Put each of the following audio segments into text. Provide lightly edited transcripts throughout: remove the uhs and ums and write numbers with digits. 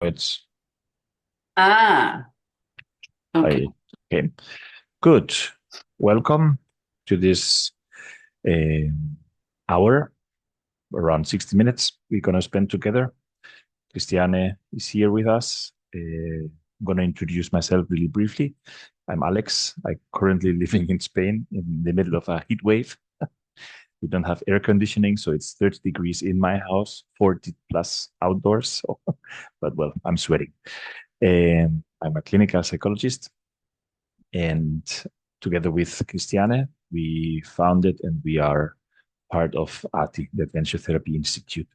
It's Ah, okay. I okay. Good. Welcome to this um, hour, around 60 minutes we're gonna spend together. Christiane is here with us. I'm gonna introduce myself really briefly. I'm Alex. I'm currently living in Spain in the middle of a heat wave. We don't have air conditioning, so it's 30 degrees in my house, 40 plus outdoors. So, but well, I'm sweating. I'm a clinical psychologist. And together with Christiane, we founded and we are part of ATI, the Adventure Therapy Institute.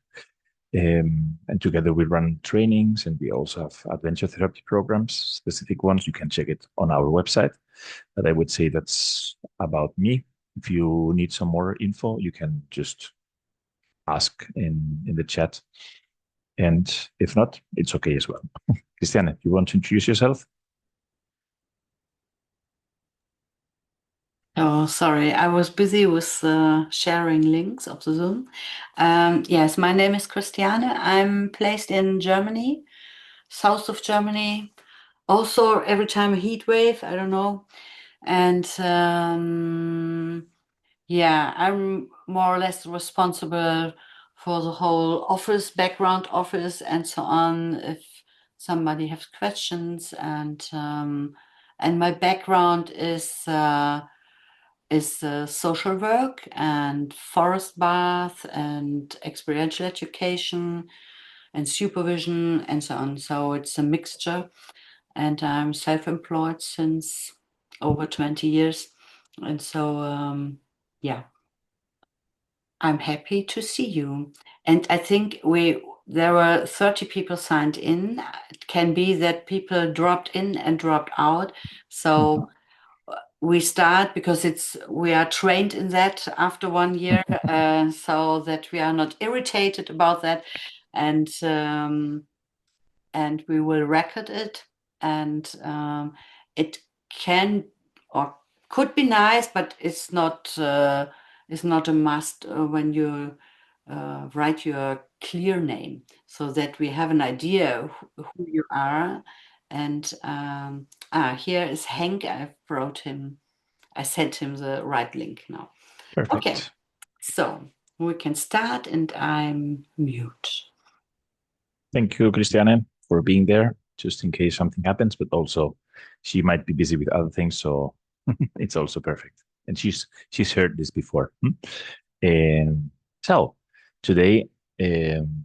And together we run trainings and we also have adventure therapy programs, specific ones. You can check it on our website. But I would say that's about me. If you need some more info, you can just ask in the chat. And if not, it's okay as well. Christiane, you want to introduce yourself? Oh, sorry. I was busy with sharing links of the Zoom. Yes, my name is Christiane. I'm placed in Germany, south of Germany. Also, every time a heat wave, I don't know. And yeah, I'm more or less responsible for the whole office, background office, and so on. If somebody has questions, and my background is social work and forest bath and experiential education and supervision and so on. So it's a mixture, and I'm self-employed since over 20 years. And so, yeah, I'm happy to see you. And I think there were 30 people signed in. It can be that people dropped in and dropped out. Mhm. So we start because we are trained in that after 1 year, so that we are not irritated about that, and we will record it, and it can or could be nice, but it's not a must when you write your clear name, so that we have an idea who you are. And here is Hank. I wrote him. I sent him the right link now. Okay, Perfect. so we can start, and I'm mute. Thank you, Christiane, for being there, just in case something happens, but also she might be busy with other things, so it's also perfect. And she's heard this before. And so today, um,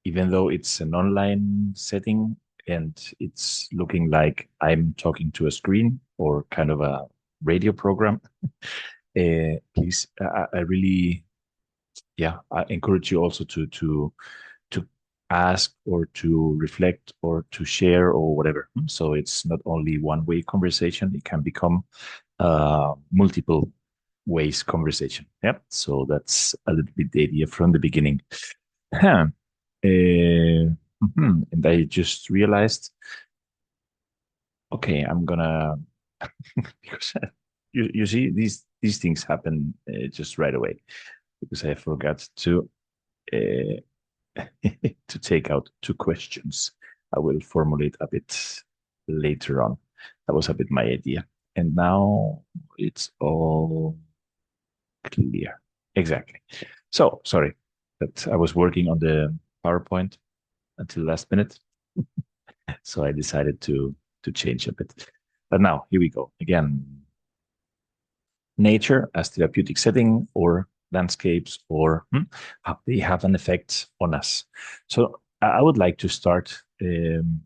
even though it's an online setting and it's looking like I'm talking to a screen or kind of a radio program, please, I really, yeah, I encourage you also to ask or to reflect or to share or whatever. So it's not only one way conversation; it can become multiple ways conversation. Yep. So that's a little bit the idea from the beginning. Huh. And I just realized, okay, I'm gonna because you see these things happen just right away because I forgot to uh, to take out two questions. I will formulate a bit later on. That was a bit my idea. And now it's all clear. Exactly. So sorry that I was working on the PowerPoint until last minute. So I decided to change a bit. But now here we go. Again, nature as therapeutic setting or landscapes or how they have an effect on us. So I would like to start and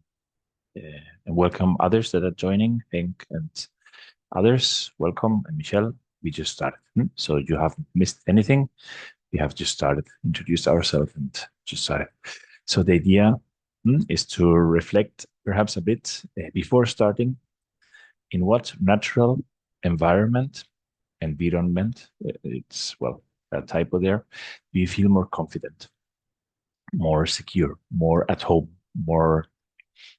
welcome others that are joining. Hank and others, welcome. And Michelle, we just started. So you haven't missed anything. We have just started, introduced ourselves and just started. So the idea is to reflect perhaps a bit before starting in what natural environment, it's, well, a typo there, do you feel more confident, more secure, more at home, more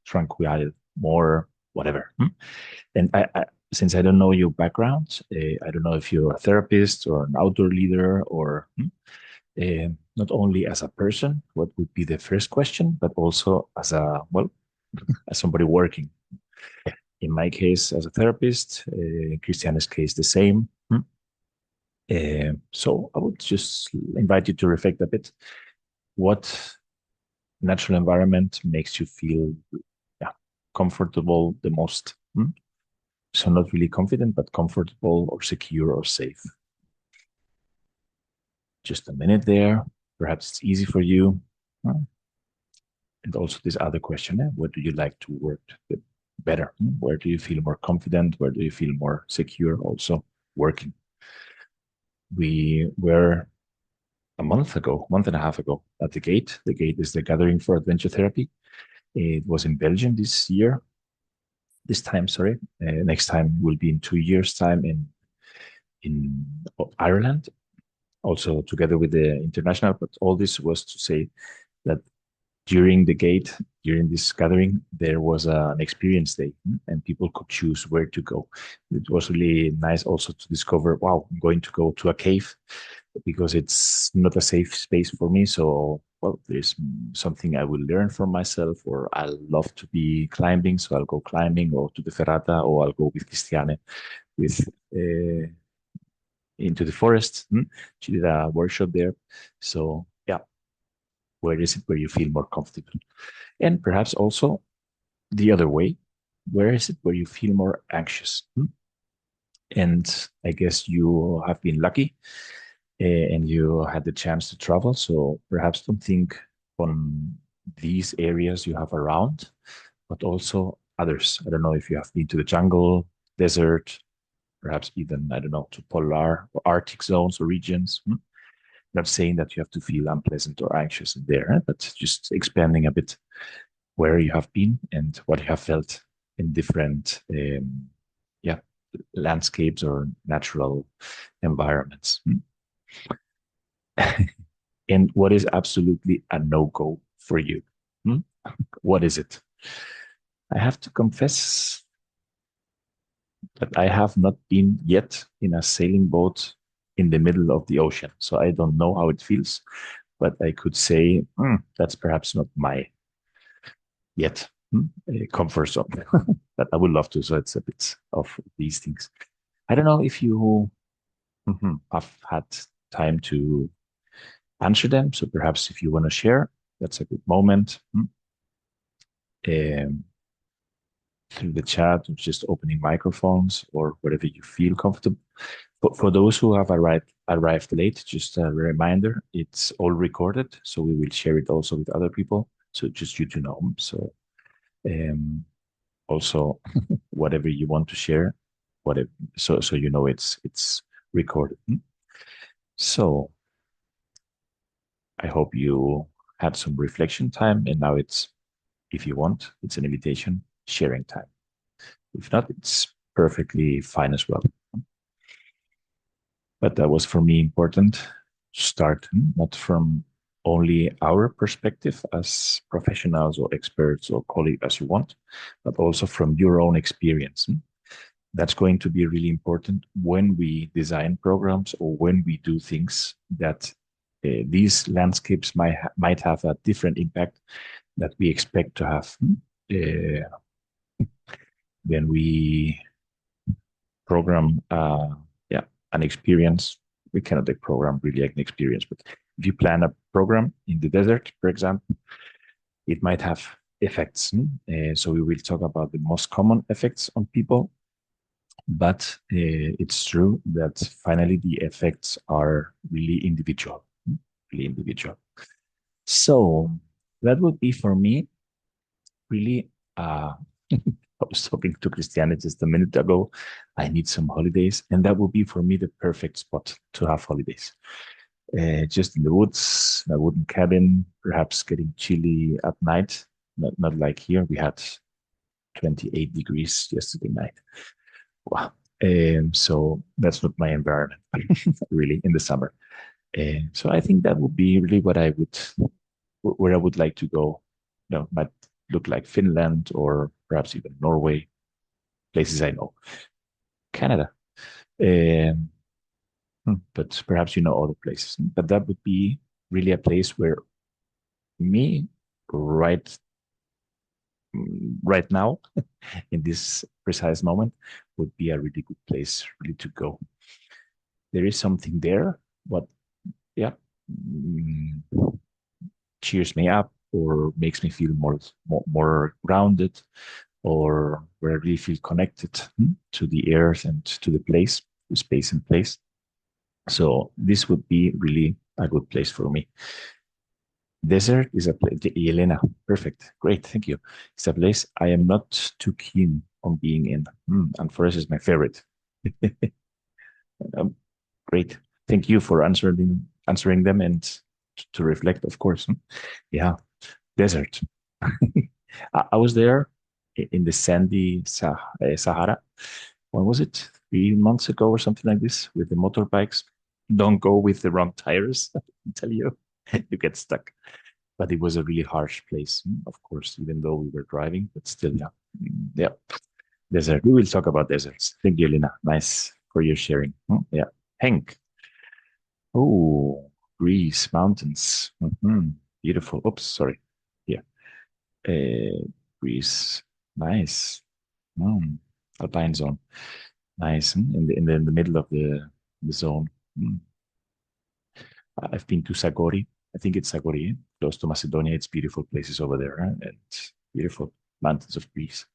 tranquil, more whatever? And since I don't know your background, I don't know if you're a therapist or an outdoor leader or not only as a person, what would be the first question, but also as a, well, as somebody working. In my case, as a therapist, in Christiane's case, the same. So I would just invite you to reflect a bit. What natural environment makes you feel, yeah, comfortable the most? So not really confident, but comfortable or secure or safe. Just a minute there. Perhaps it's easy for you. And also this other question, what do you like to work better? Where do you feel more confident? Where do you feel more secure also working? We were a month and a half ago at the Gate. The Gate is the gathering for adventure therapy. It was in Belgium this time, sorry. Next time will be in 2 years' time in Ireland, also together with the international. But all this was to say that during the Gate, during this gathering, there was an experience day, and people could choose where to go. It was really nice also to discover, wow, I'm going to go to a cave because it's not a safe space for me. So, well, there's something I will learn from myself, or I love to be climbing, so I'll go climbing, or to the ferrata, or I'll go with Christiane with into the forest. She did a workshop there. So, yeah, where is it where you feel more comfortable? And perhaps also the other way, where is it where you feel more anxious? And I guess you have been lucky and you had the chance to travel. So perhaps don't think on these areas you have around, but also others. I don't know if you have been to the jungle, desert, perhaps even, I don't know, to polar or Arctic zones or regions. Not saying that you have to feel unpleasant or anxious in there, but just expanding a bit where you have been and what you have felt in different yeah, landscapes or natural environments. And what is absolutely a no-go for you? What is it? I have to confess that I have not been yet in a sailing boat in the middle of the ocean. So I don't know how it feels, but I could say that's perhaps not my yet comfort zone. But I would love to. So it's a bit of these things. I don't know if you have had time to answer them. So perhaps if you want to share, that's a good moment through the chat, or just opening microphones or whatever you feel comfortable. But for those who have arrived late, just a reminder, it's all recorded. So we will share it also with other people. So just you to know. So also whatever you want to share, whatever, so you know it's recorded. So I hope you had some reflection time, and now it's, if you want, it's an invitation sharing time. If not, it's perfectly fine as well. But that was for me important to start, not from only our perspective as professionals or experts or colleagues as you want, but also from your own experience. That's going to be really important when we design programs or when we do things that these landscapes might have a different impact that we expect to have when we program yeah, an experience. We cannot program really like an experience, but if you plan a program in the desert, for example, it might have effects. So we will talk about the most common effects on people, but it's true that finally the effects are really individual, really individual. So that would be for me really. I was talking to Christiane just a minute ago. I need some holidays, and that would be for me the perfect spot to have holidays. Just in the woods, a wooden cabin, perhaps getting chilly at night. Not like here. We had 28 degrees yesterday night. Wow. So that's not my environment, really, in the summer. So I think that would be really what I would, where I would like to go. Might look like Finland or perhaps even Norway, places I know. Canada. But perhaps you know other places. But that would be really a place where me right right now in this precise moment would be a really good place really to go. There is something there, what yeah, mm, cheers me up or makes me feel more grounded, or where I really feel connected to the earth and to the place, to space and place. So this would be really a good place for me. Desert is a place, Elena, perfect, great, thank you. It's a place I am not too keen on being in, and forest is my favorite. um, Great, thank you for answering them and to reflect, of course. Yeah, desert. I was there in the sandy Sahara. When was it? 3 months ago or something like this with the motorbikes. Don't go with the wrong tires, I tell you, you get stuck. But it was a really harsh place, of course, even though we were driving, but still, yeah. Yeah, desert. We will talk about deserts. Thank you, Lina. Nice for your sharing. Yeah. Hank. Oh, Greece, mountains. Beautiful. Oops, sorry. Yeah. Greece. Nice. Mm. Alpine zone. Nice. In the middle of the zone. Mm. I've been to Sagori. I think it's Sagori, close to Macedonia. It's beautiful places over there, and beautiful mountains of Greece.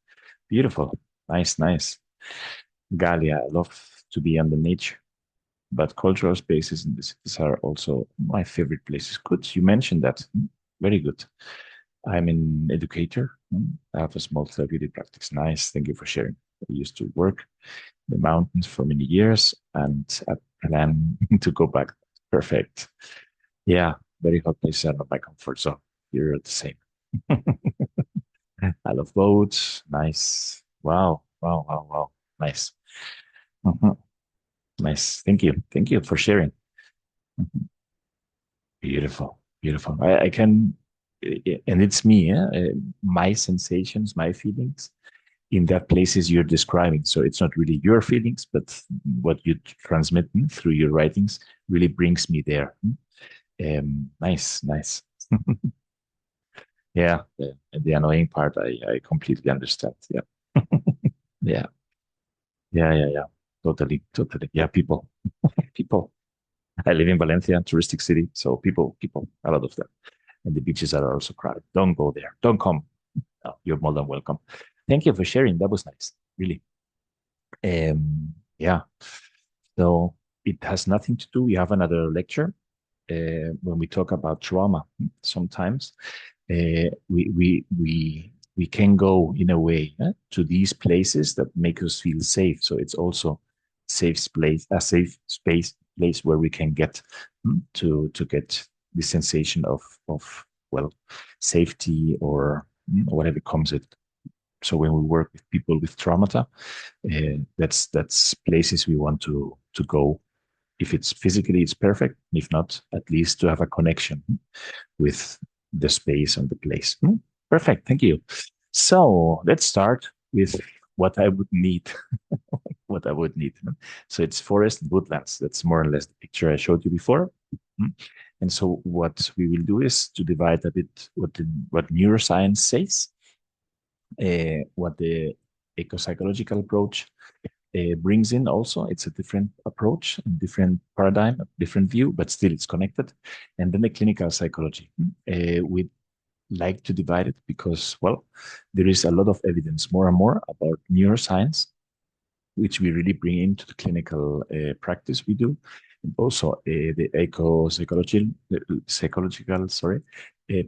Beautiful. Nice, nice. Gallia. I love to be on the nature, but cultural spaces in the cities are also my favorite places. Good. You mentioned that. Very good. I'm an educator. I have a small therapeutic practice. Nice. Thank you for sharing. I used to work in the mountains for many years, and I plan to go back. Perfect. Yeah, very hot places are not my comfort zone. You're the same. I love boats. Nice. Wow. Wow. Wow. Wow. Nice. Mhm. Nice. Thank you. Thank you for sharing. Mhm. Beautiful. Beautiful. I can, and it's me, yeah? My sensations, my feelings in that places you're describing. So it's not really your feelings, but what you transmit through your writings really brings me there. Nice, nice. Yeah, the annoying part, I completely understand. Yeah, yeah, yeah, yeah, yeah. Totally, totally. Yeah, people, people. I live in Valencia, touristic city, so people, a lot of them, and the beaches are also crowded. Don't go there. Don't come. No, you're more than welcome. Thank you for sharing. That was nice, really. Yeah. So it has nothing to do. We have another lecture when we talk about trauma. Sometimes we can go in a way to these places that make us feel safe. So it's also a safe space place where we can get to get the sensation of well safety or whatever comes it. So when we work with people with traumata, that's places we want to go. If it's physically, it's perfect. If not, at least to have a connection with the space and the place. Perfect. Thank you. So let's start with what I would need. What I would need. So it's forest and woodlands. That's more or less the picture I showed you before. And so what we will do is to divide a bit what neuroscience says, what the eco-psychological approach brings in also. It's a different approach, a different paradigm, a different view, but still it's connected. And then the clinical psychology. We like to divide it because, well, there is a lot of evidence more and more about neuroscience, which we really bring into the clinical practice we do. And also the psychological, sorry,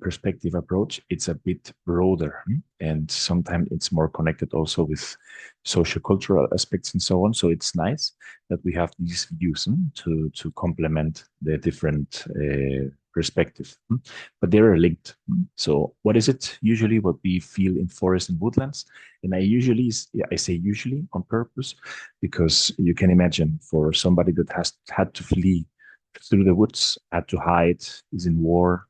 perspective approach. It's a bit broader, and sometimes it's more connected also with social-cultural aspects and so on. So it's nice that we have these views to complement the different perspectives, but they are linked. So what is it usually what we feel in forests and woodlands? And I say usually on purpose, because you can imagine for somebody that has had to flee through the woods, had to hide, is in war.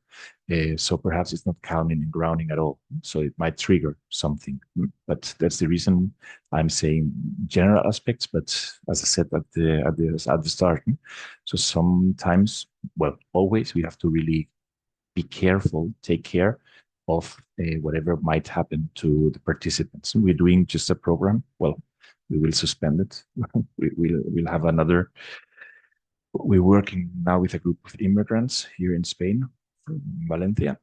So perhaps it's not calming and grounding at all. So it might trigger something. But that's the reason I'm saying general aspects. But as I said at the start, so sometimes, well, always we have to really be careful, take care of whatever might happen to the participants. We're doing just a program. Well, we will suspend it. We'll have another. We're working now with a group of immigrants here in Spain, from Valencia,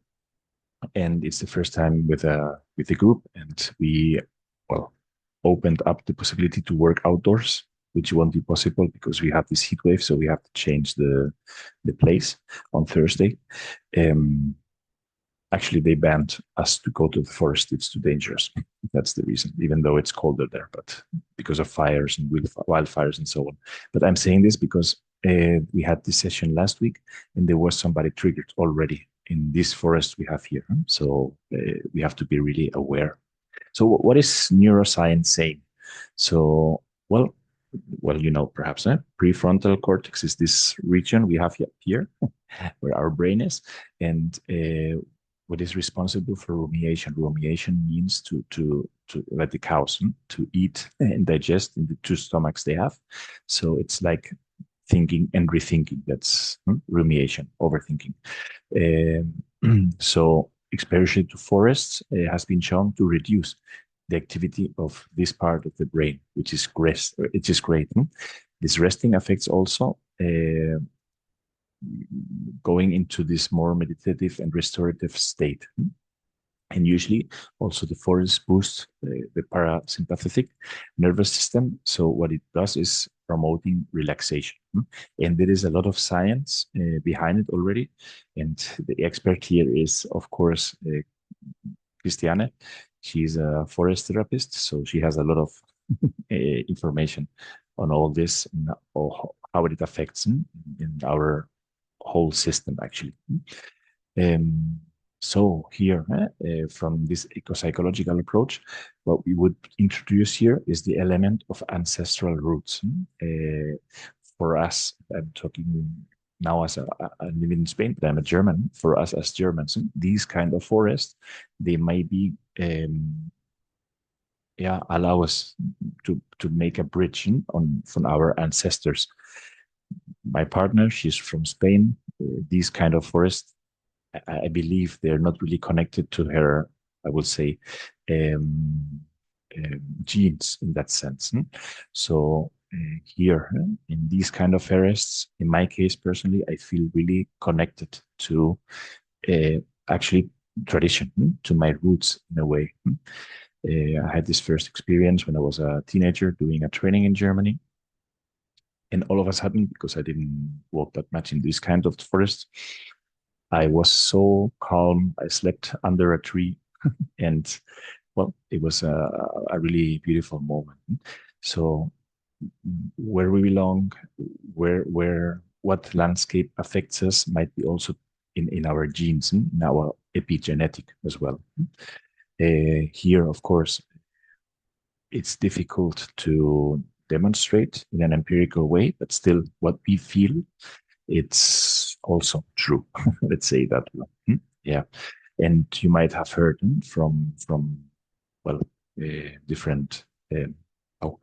and it's the first time with a group, and we well opened up the possibility to work outdoors, which won't be possible because we have this heat wave, so we have to change the place on Thursday. Um, Actually, they banned us to go to the forest. It's too dangerous. That's the reason, even though it's colder there, but because of fires and wildfires and so on. But I'm saying this because we had this session last week, and there was somebody triggered already in this forest we have here. So we have to be really aware. So what is neuroscience saying? So, perhaps prefrontal cortex is this region we have here where our brain is, and what is responsible for rumination. Rumination means to let the cows to eat and digest in the two stomachs they have. So it's like thinking and rethinking. That's rumination, overthinking. So exposure to forests has been shown to reduce the activity of this part of the brain, which is great. It is great. This resting affects also going into this more meditative and restorative state. And usually also the forest boosts the parasympathetic nervous system. So what it does is promoting relaxation. And there is a lot of science behind it already. And the expert here is, of course, Christiane. She's a forest therapist, so she has a lot of information on all this and how it affects in our whole system, actually. Um, so here, from this eco-psychological approach, what we would introduce here is the element of ancestral roots. For us, I'm talking now as I live in Spain, but I'm a German. For us as Germans, these kind of forests, they might be, allow us to make a bridge on from our ancestors. My partner, she's from Spain. These kind of forests, I believe they're not really connected to her, I would say, um, genes in that sense. So here in these kind of forests, in my case personally, I feel really connected to actually tradition, to my roots in a way. I had this first experience when I was a teenager doing a training in Germany. And all of a sudden, because I didn't walk that much in this kind of forest, I was so calm. I slept under a tree, and well, it was a really beautiful moment. So, where we belong, what landscape affects us might be also in our genes, in our epigenetic as well. Here, of course, it's difficult to demonstrate in an empirical way, but still, what we feel, it's also true. Let's say that one. Yeah, and you might have heard from well different um, oh,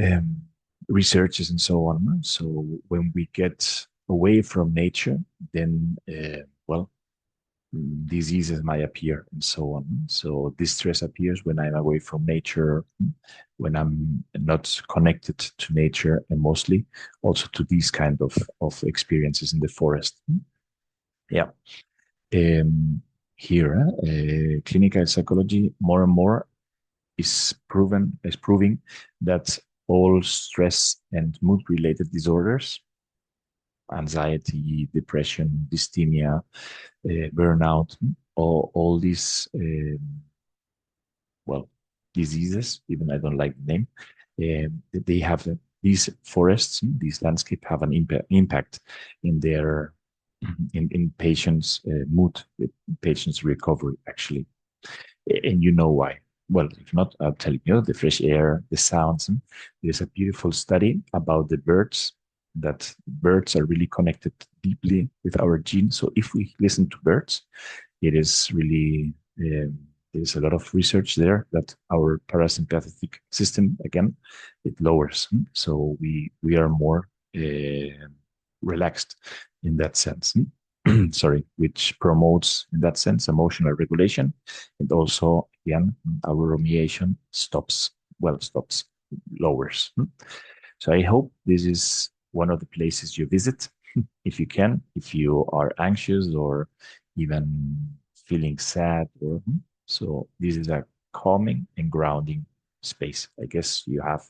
um, researches and so on. So when we get away from nature, then diseases might appear and so on. So distress appears when I'm away from nature, when I'm not connected to nature, and mostly also to these kind of experiences in the forest. Yeah. Um, Here, clinical psychology more and more is proving that all stress and mood related disorders, anxiety, depression, dysthymia, burnout, all these well diseases. Even I don't like the name. They have these forests, these landscape have an impact in their in patients' mood, patients' recovery, actually. And you know why. Well, if not, I'll tell you, the fresh air, the sounds. There's a beautiful study about the birds, that birds are really connected deeply with our genes. So if we listen to birds, it is really, there's a lot of research there that our parasympathetic system, again, it lowers. So we are more relaxed in that sense. sorry, which promotes in that sense emotional regulation, and also again our rumination stops, well, stops, lowers. So I hope this is one of the places you visit if you can, if you are anxious or even feeling sad, or so this is a calming and grounding space. I guess you have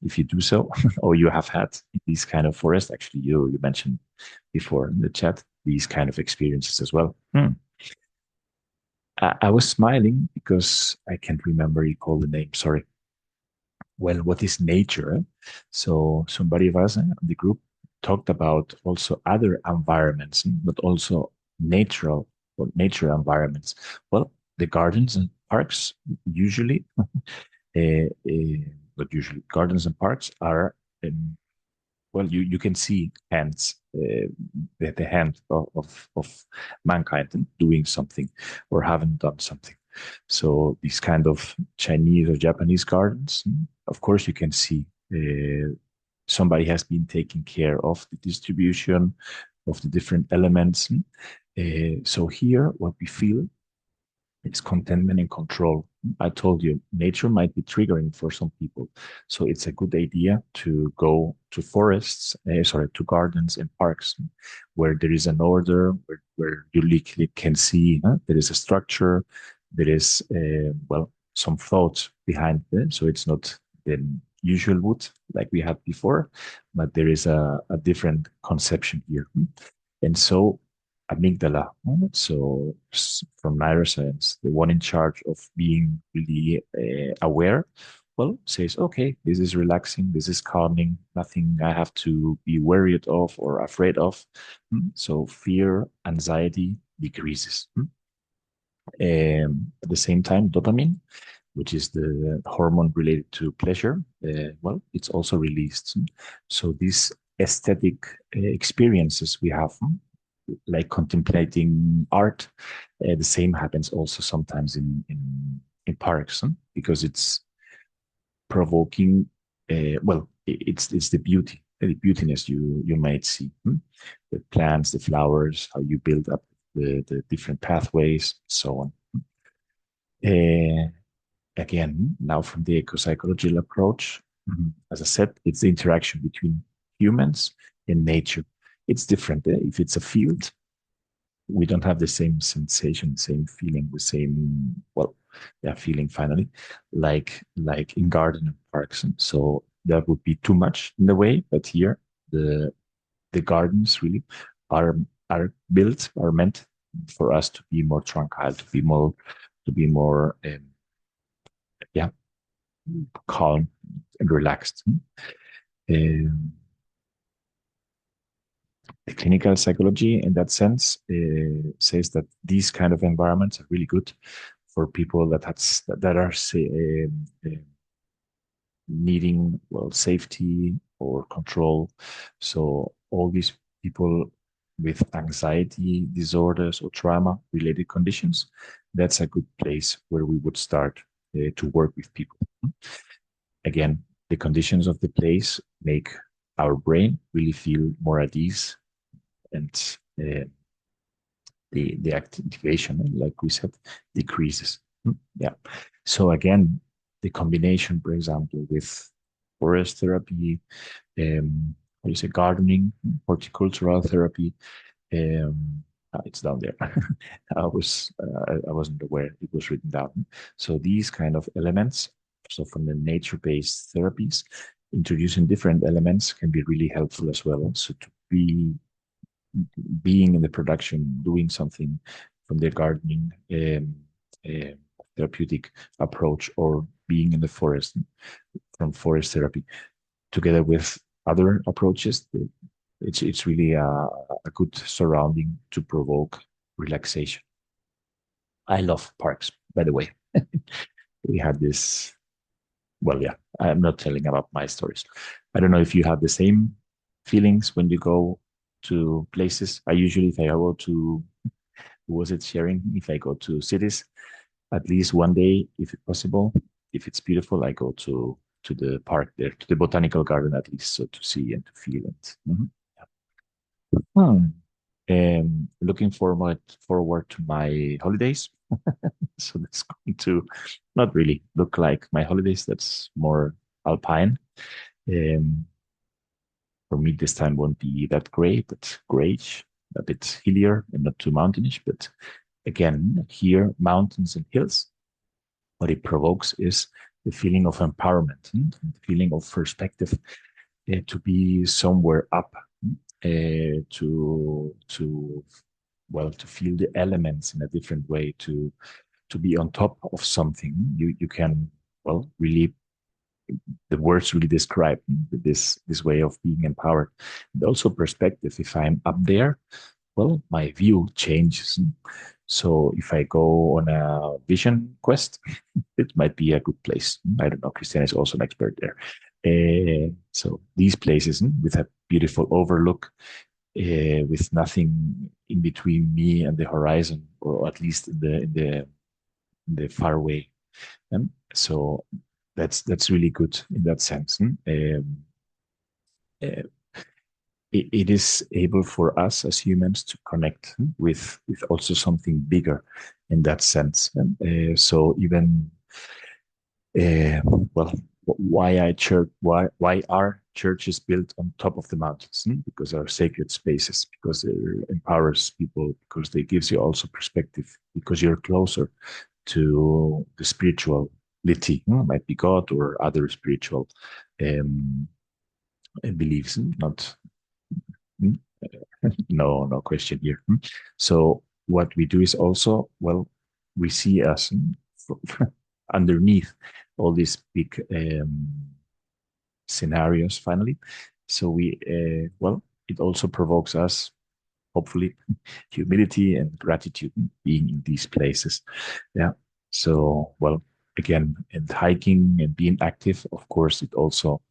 if you do so, or you have had these kind of forest. Actually, you mentioned before in the chat these kind of experiences as well. I was smiling because I can't remember, recall the name, sorry. Well, what is nature? So somebody of us in the group talked about also other environments, but also natural or nature environments. Well, the gardens and parks usually, but usually gardens and parks are well, you can see hands, the hand of mankind doing something or having done something. So these kind of Chinese or Japanese gardens, of course, you can see somebody has been taking care of the distribution of the different elements. So here, what we feel it's contentment and control. I told you, nature might be triggering for some people. So it's a good idea to go to forests, sorry, to gardens and parks where there is an order, where you literally can see there is a structure, there is, well, some thoughts behind it. So it's not the usual wood like we had before, but there is a different conception here. And so amygdala. So from neuroscience, the one in charge of being really aware, well, says, okay, this is relaxing, this is calming, nothing I have to be worried of or afraid of. So fear, anxiety decreases. At the same time, dopamine, which is the hormone related to pleasure, well, it's also released. So these aesthetic experiences we have, like contemplating art, the same happens also sometimes in parks, because it's provoking. Well, it's the beautiness you might see, the plants, the flowers, how you build up the different pathways, so on. Uh, Again, now from the eco-psychological approach, as I said, it's the interaction between humans and nature. It's different. If it's a field, we don't have the same sensation, same feeling, the same, well, yeah, feeling finally, like in garden and parks. And so that would be too much in the way. But here, the the gardens really are are built, are meant for us to be more tranquil, to be more yeah, calm and relaxed. Um, the clinical psychology, in that sense, says that these kind of environments are really good for people that are say, needing, well, safety or control. So all these people with anxiety disorders or trauma related conditions, that's a good place where we would start to work with people. Again, the conditions of the place make our brain really feel more at ease, and the activation, like we said, decreases. Yeah. So again, the combination, for example, with forest therapy, how do you say, gardening, horticultural therapy. It's down there. I wasn't aware it was written down. So these kind of elements, so from the nature-based therapies, introducing different elements can be really helpful as well. So to be being in the production, doing something from the gardening uh, therapeutic approach, or being in the forest from forest therapy, together with other approaches, it's really a good surrounding to provoke relaxation. I love parks, by the way. We had this. Well, yeah, I'm not telling about my stories. I don't know if you have the same feelings when you go to places. I usually, if I go to, was it sharing? If I go to cities, at least one day, if it's possible, if it's beautiful, I go to the park there, to the botanical garden at least, so to see and to feel it. Yeah. Hmm. Looking forward to my holidays. So that's going to not really look like my holidays. That's more alpine. Um, for me, this time won't be that gray, but grayish, a bit hillier and not too mountainish. But again, here, mountains and hills, what it provokes is the feeling of empowerment, the feeling of perspective, to be somewhere up, to well, to feel the elements in a different way, to be on top of something. You can, well, really, the words really describe this way of being empowered. And also perspective. If I'm up there, well, my view changes. So if I go on a vision quest, it might be a good place. I don't know. Christian is also an expert there. So these places, with a beautiful overlook, with nothing in between me and the horizon, or at least in the far away. So that's really good in that sense. Uh, it is able for us as humans to connect with also something bigger in that sense. So even uh, well, why are churches built on top of the mountains? Because they're sacred spaces, because it empowers people, because they gives you also perspective, because you're closer to the spirituality, might be God or other spiritual um, beliefs, not mm, no question here. So what we do is also, well, we see us underneath all these big scenarios finally. So well, it also provokes us, hopefully, humility and gratitude being in these places. Yeah. So, well, again, and hiking and being active, of course, it also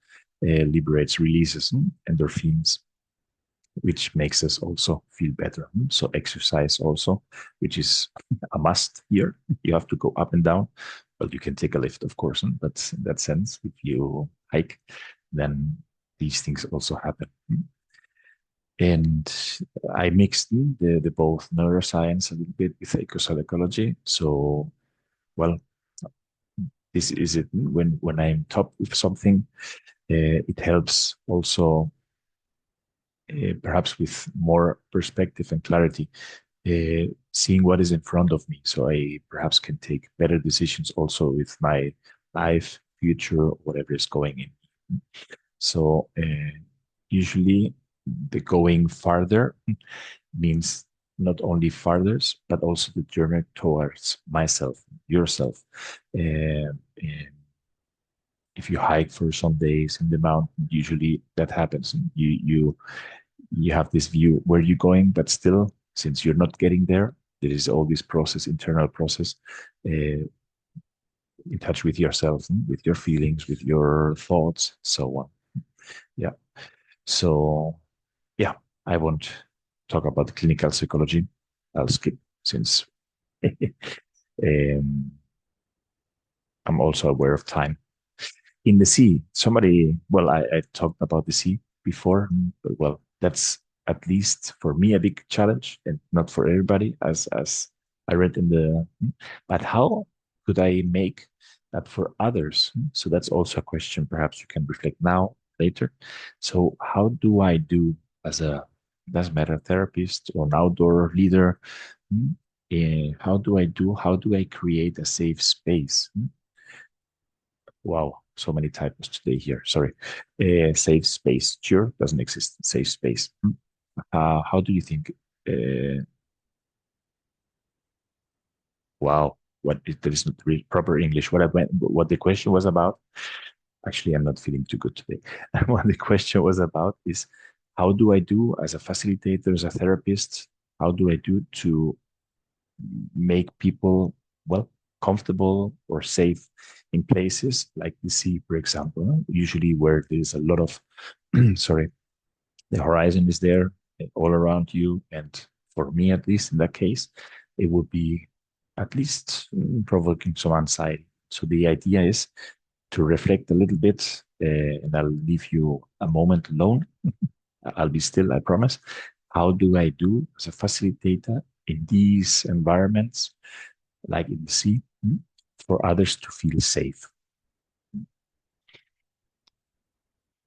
liberates, releases endorphins, which makes us also feel better. So exercise also, which is a must here. You have to go up and down. Well, you can take a lift, of course, but in that sense, if you hike, then these things also happen. And I mixed the both neuroscience a little bit with ecopsychology. So, well, this is it. When I'm top with something, it helps also, perhaps with more perspective and clarity, seeing what is in front of me, so I perhaps can take better decisions also with my life, future, whatever is going in. So usually the going farther means not only farther, but also the journey towards myself, yourself. And if you hike for some days in the mountain, usually that happens. You have this view where you're going, but still, since you're not getting there, there is all this process, internal process, in touch with yourself, with your feelings, with your thoughts, so on. Yeah. So yeah, I won't talk about clinical psychology. I'll skip, since um, I'm also aware of time. In the sea, somebody, well, I talked about the sea before, but well, that's at least for me a big challenge, and not for everybody, as I read in the. But how could I make that for others? So that's also a question. Perhaps you can reflect now, later. So how do I do, as a, doesn't matter, therapist or an outdoor leader? How do I do? How do I create a safe space? Wow, so many typos today here. Sorry. Safe space. Sure, doesn't exist. Safe space. How do you think? Uh, wow, there is not really proper English. What the question was about? Actually, I'm not feeling too good today. What the question was about is, how do I do, as a facilitator, as a therapist? How do I do to make people, well, comfortable or safe in places like the sea, for example, usually where there's a lot of, sorry, the horizon is there all around you. And for me, at least in that case, it would be at least provoking some anxiety. So the idea is to reflect a little bit, and I'll leave you a moment alone. I'll be still, I promise. how do I do as a facilitator in these environments, like in the sea, for others to feel safe?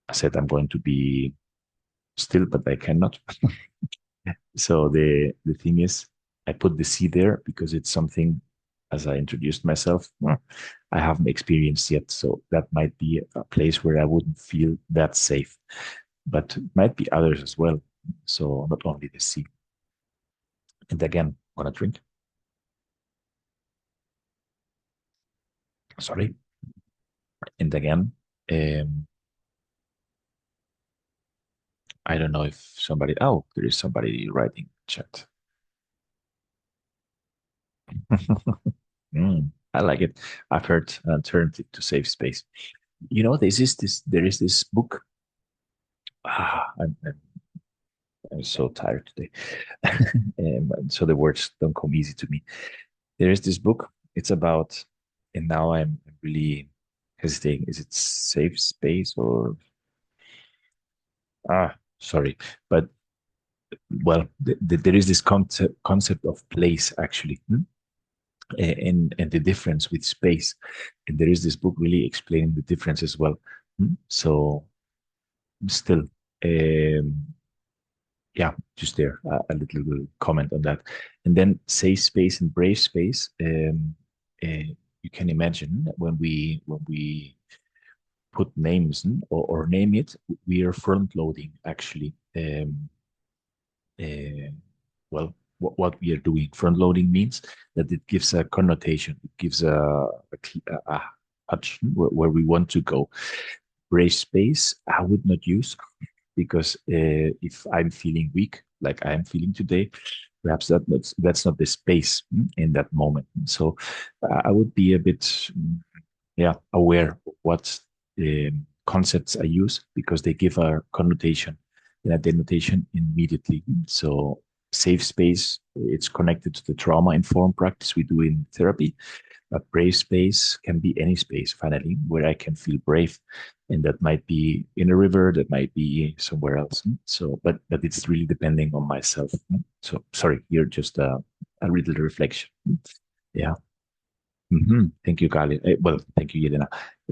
I said I'm going to be still, but I cannot. So the thing is, I put the sea there because it's something, as I introduced myself, I haven't experienced yet. So that might be a place where I wouldn't feel that safe, but it might be others as well. So not only the sea. And again, want to drink? Sorry. And again, um, I don't know if somebody. Oh, there is somebody writing chat. I like it. I've heard alternative to safe space. You know, there is this book. I'm so tired today. So the words don't come easy to me. There is this book. It's about, and now I'm really hesitating. Is it safe space or sorry, but well, there is this concept of place actually, and the difference with space, and there is this book really explaining the difference as well. So still, yeah, just there a little comment on that, and then safe space and brave space. You can imagine when we put names or name it, we are front loading actually. Uh, well, what we are doing. Front loading means that it gives a connotation, it gives a touch where we want to go. Brave space, I would not use because if I'm feeling weak, like I am feeling today, perhaps that's not the space in that moment. So I would be a bit, yeah, aware of what concepts I use because they give a connotation and a denotation immediately. So safe space, it's connected to the trauma informed practice we do in therapy. A brave space can be any space, finally, where I can feel brave. And that might be in a river, that might be somewhere else. So, but it's really depending on myself. So, sorry, you're just a little reflection. Yeah. Thank you, Kali. Well, thank you, Yelena.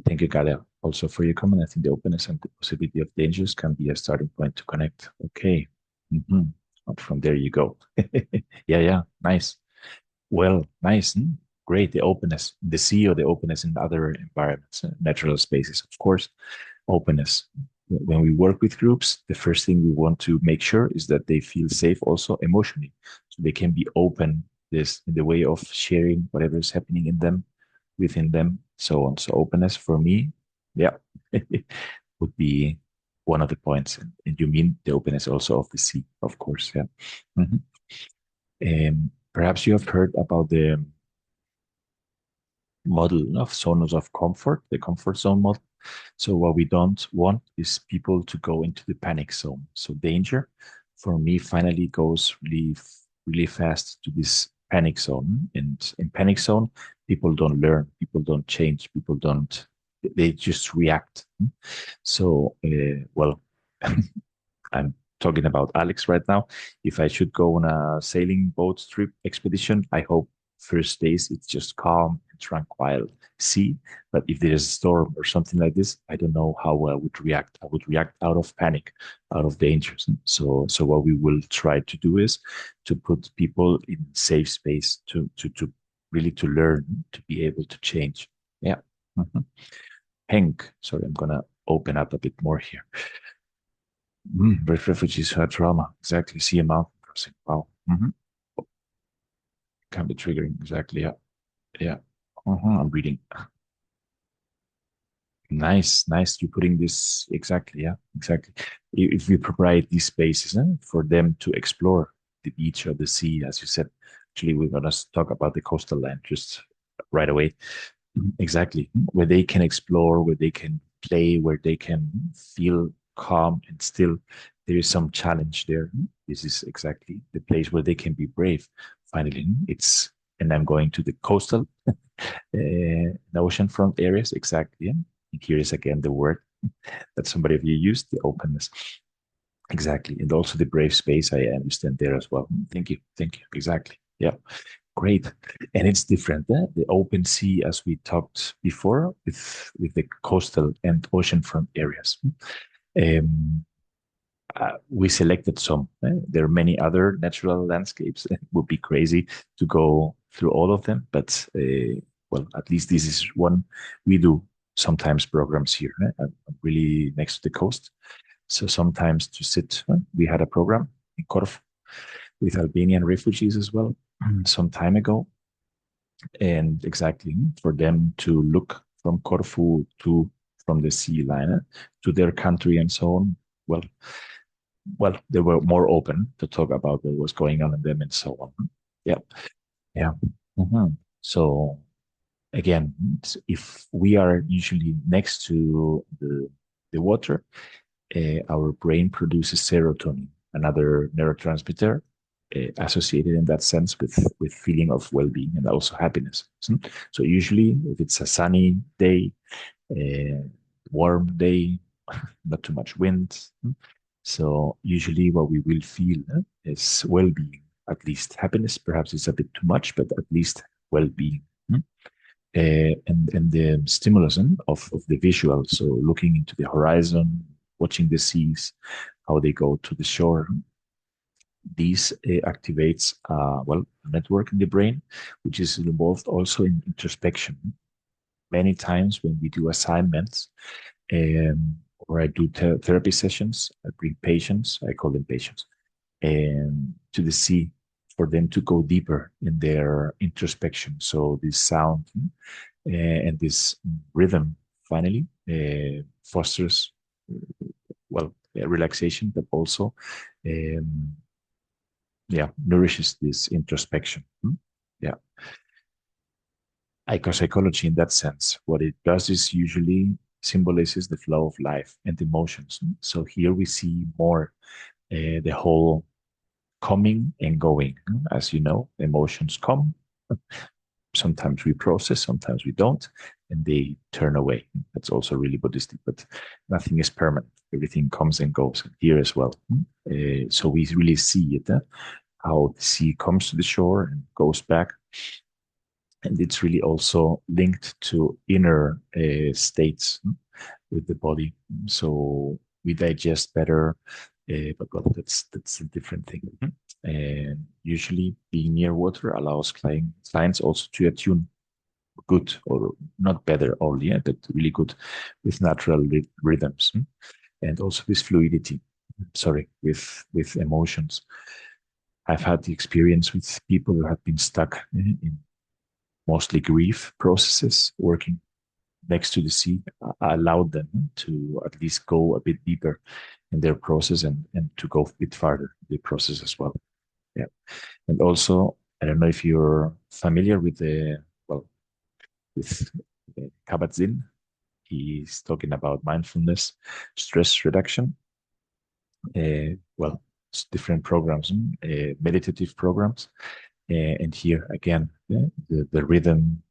Thank you, Kali, also for your comment. I think the openness and the possibility of dangers can be a starting point to connect. Okay. hmm From there you go. Yeah, yeah. Nice. Well, nice. Great. The openness, the sea or the openness in other environments, natural spaces, of course, openness. When we work with groups, the first thing we want to make sure is that they feel safe also emotionally. So they can be open this in the way of sharing whatever is happening in them, within them, so on. So openness for me, yeah, would be one of the points. And you mean the openness also of the sea, of course, yeah. Mhm. Perhaps you have heard about the model of zones of comfort, the comfort zone model. So what we don't want is people to go into the panic zone. So danger for me finally goes really fast to this panic zone. And in panic zone, people don't learn, people don't change, people don't, they just react. So, well, I'm talking about Alex right now. If I should go on a sailing boat trip expedition, I hope first days it's just calm and tranquil sea. But if there's a storm or something like this, I don't know how I would react. I would react out of panic, out of danger. So what we will try to do is to put people in safe space to really to learn to be able to change. Yeah. Mhm. Hank, sorry, I'm gonna open up a bit more here. Brave refugees who had trauma. Exactly. See a mountain crossing. Wow. Can be triggering. Exactly. Yeah. Yeah. I'm reading. Nice. Nice. You're putting this exactly. Yeah. Exactly. If we provide these spaces for them to explore the beach or the sea, as you said, actually, we're going to talk about the coastal land just right away. Exactly. Where they can explore, where they can play, where they can feel calm and still there is some challenge there. This is exactly the place where they can be brave. Finally, it's, and I'm going to the coastal, the oceanfront areas. Exactly. And here is again the word that somebody of you used, the openness. Exactly. And also the brave space, I understand there as well. Thank you. Thank you. Exactly. Yeah. Great. And it's different. The open sea, as we talked before, with the coastal and oceanfront areas. Um, we selected some. There are many other natural landscapes. It would be crazy to go through all of them, but well, at least this is one we do sometimes programs here. Really next to the coast. So sometimes to sit, we had a program in Corfu with Albanian refugees as well some time ago. And exactly for them to look from Corfu to from the sea line to their country and so on. Well, well, they were more open to talk about what was going on in them and so on. Yeah, yeah. Mhm. So again, if we are usually next to the water, our brain produces serotonin, another neurotransmitter associated in that sense with feeling of well-being and also happiness. So usually, if it's a sunny day, uh, warm day, not too much wind, so usually what we will feel is well-being, at least happiness. Perhaps it's a bit too much, but at least well-being. And the stimulus of the visual, so looking into the horizon, watching the seas, how they go to the shore. These activates well a network in the brain, which is involved also in introspection. Many times when we do assignments, or I do therapy sessions, I bring patients, I call them patients, to the sea for them to go deeper in their introspection. So this sound and this rhythm finally fosters well relaxation, but also um, yeah nourishes this introspection. Yeah, psychology in that sense, what it does is usually symbolizes the flow of life and emotions. So here we see more the whole coming and going. As you know, emotions come, sometimes we process, sometimes we don't, and they turn away. That's also really Buddhistic, but nothing is permanent. Everything comes and goes here as well. So we really see it, how the sea comes to the shore and goes back. And it's really also linked to inner states with the body. So we digest better, but well, that's a different thing. And usually, being near water allows clients also to attune good or not better only, yeah, but really good with natural rhythms and also with fluidity. Sorry, with emotions. I've had the experience with people who have been stuck in mostly grief processes, working next to the sea, allowed them to at least go a bit deeper in their process and to go a bit farther in the process as well. Yeah. And also, I don't know if you're familiar with well, with Kabat-Zinn. He's talking about mindfulness, stress reduction. Well, it's different programs, meditative programs. And here again, yeah, the rhythm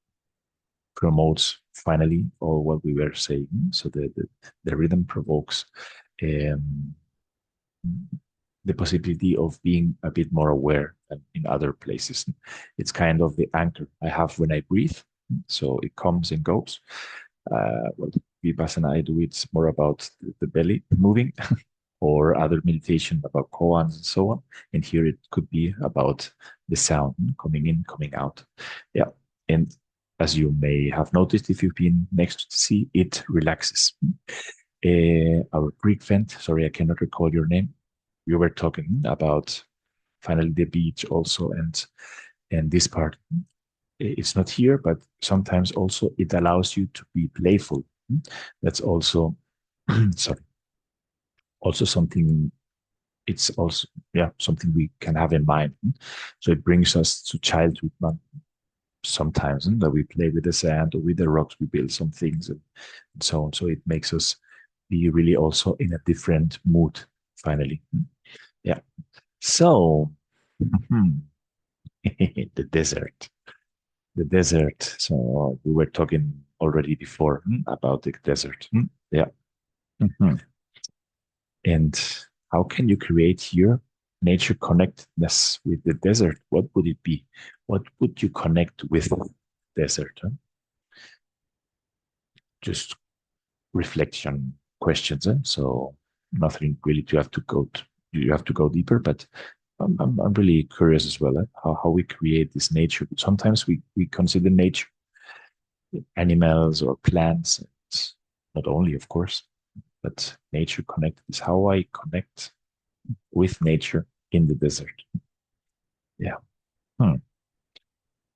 promotes finally all what we were saying. So the rhythm provokes um, the possibility of being a bit more aware than in other places. It's kind of the anchor I have when I breathe. So it comes and goes. Well, Vipassana I do it's more about the belly moving, or other meditation about koans and so on. And here it could be about the sound coming in, coming out. Yeah. And as you may have noticed, if you've been next to the sea, it relaxes. Our Greek friend, sorry, I cannot recall your name. We were talking about finally the beach also, and this part. It's not here, but sometimes also it allows you to be playful. That's also sorry, also something. It's also yeah something we can have in mind. So it brings us to childhood sometimes that we play with the sand or with the rocks, we build some things and so on. So it makes us be really also in a different mood finally. Yeah. So the desert, the desert. So we were talking already before about the desert. Yeah. Mhm. And how can you create your nature connectedness with the desert? What would it be? What would you connect with desert? Huh? Just reflection questions. Huh? So nothing really to have to go to, you have to go deeper, but I'm really curious as well, how we create this nature. Sometimes we consider nature animals or plants, not only, of course, but nature connected is how I connect with nature in the desert. Yeah. Hmm.